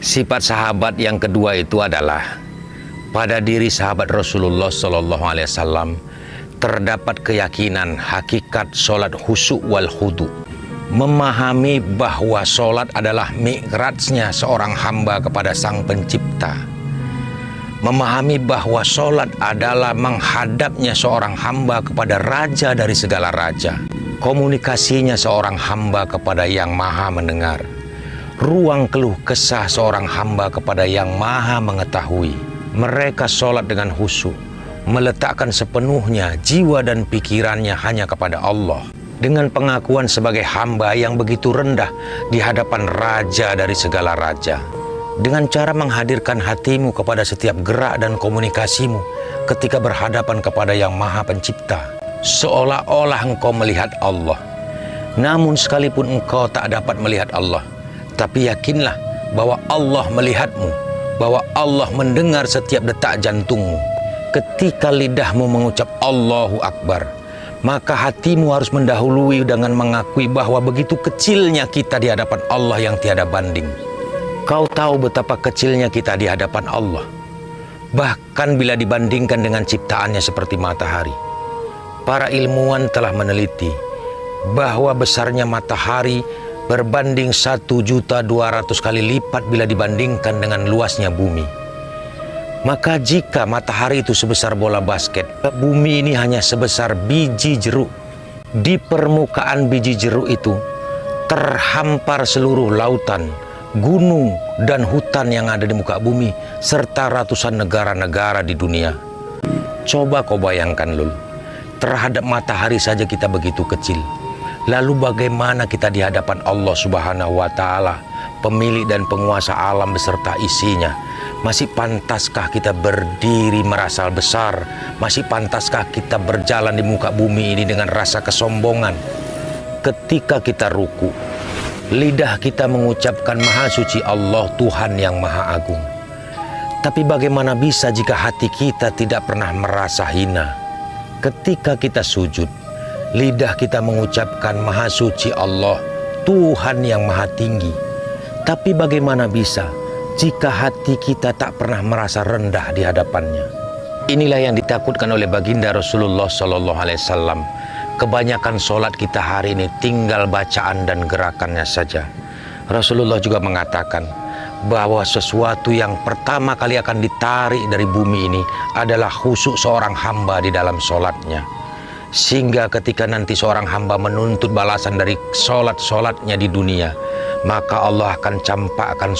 Sifat sahabat yang kedua itu adalah pada diri sahabat Rasulullah SAW terdapat keyakinan hakikat solat khusyuk wal khudu. Memahami bahwa solat adalah mi'rajnya seorang hamba kepada Sang Pencipta. Memahami bahwa solat adalah menghadapnya seorang hamba kepada Raja dari segala raja. Komunikasinya seorang hamba kepada Yang Maha Mendengar. Ruang keluh kesah seorang hamba kepada Yang Maha Mengetahui. Mereka sholat dengan khusyuk, meletakkan sepenuhnya jiwa dan pikirannya hanya kepada Allah. Dengan pengakuan sebagai hamba yang begitu rendah di hadapan Raja dari segala raja. Dengan cara menghadirkan hatimu kepada setiap gerak dan komunikasimu ketika berhadapan kepada Yang Maha Pencipta. Seolah-olah engkau melihat Allah. Namun sekalipun engkau tak dapat melihat Allah, tapi yakinlah bahwa Allah melihatmu, bahwa Allah mendengar setiap detak jantungmu. Ketika lidahmu mengucap Allahu Akbar, maka hatimu harus mendahului dengan mengakui bahwa begitu kecilnya kita di hadapan Allah yang tiada banding. Kau tahu betapa kecilnya kita di hadapan Allah, bahkan bila dibandingkan dengan ciptaannya seperti matahari. Para ilmuwan telah meneliti bahwa besarnya matahari berbanding 1.200.000 kali lipat bila dibandingkan dengan luasnya bumi. Maka jika matahari itu sebesar bola basket, bumi ini hanya sebesar biji jeruk. Di permukaan biji jeruk itu terhampar seluruh lautan, gunung, dan hutan yang ada di muka bumi, serta ratusan negara-negara di dunia. Coba kau bayangkan, Lul, terhadap matahari saja kita begitu kecil. Lalu bagaimana kita di hadapan Allah Subhanahu wa Ta'ala, pemilik dan penguasa alam beserta isinya? Masih pantaskah kita berdiri merasa besar? Masih pantaskah kita berjalan di muka bumi ini dengan rasa kesombongan? Ketika kita ruku, lidah kita mengucapkan Maha Suci Allah, Tuhan yang Maha Agung. Tapi bagaimana bisa jika hati kita tidak pernah merasa hina? Ketika kita sujud, lidah kita mengucapkan Maha Suci Allah, Tuhan yang Maha Tinggi. Tapi bagaimana bisa jika hati kita tak pernah merasa rendah di hadapannya? Inilah yang ditakutkan oleh baginda Rasulullah SAW. Kebanyakan solat kita hari ini tinggal bacaan dan gerakannya saja. Rasulullah juga mengatakan bahwa sesuatu yang pertama kali akan ditarik dari bumi ini adalah khusyuk seorang hamba di dalam solatnya. Sehingga ketika nanti seorang hamba menuntut balasan dari solat-solatnya di dunia, maka Allah akan campakkan solat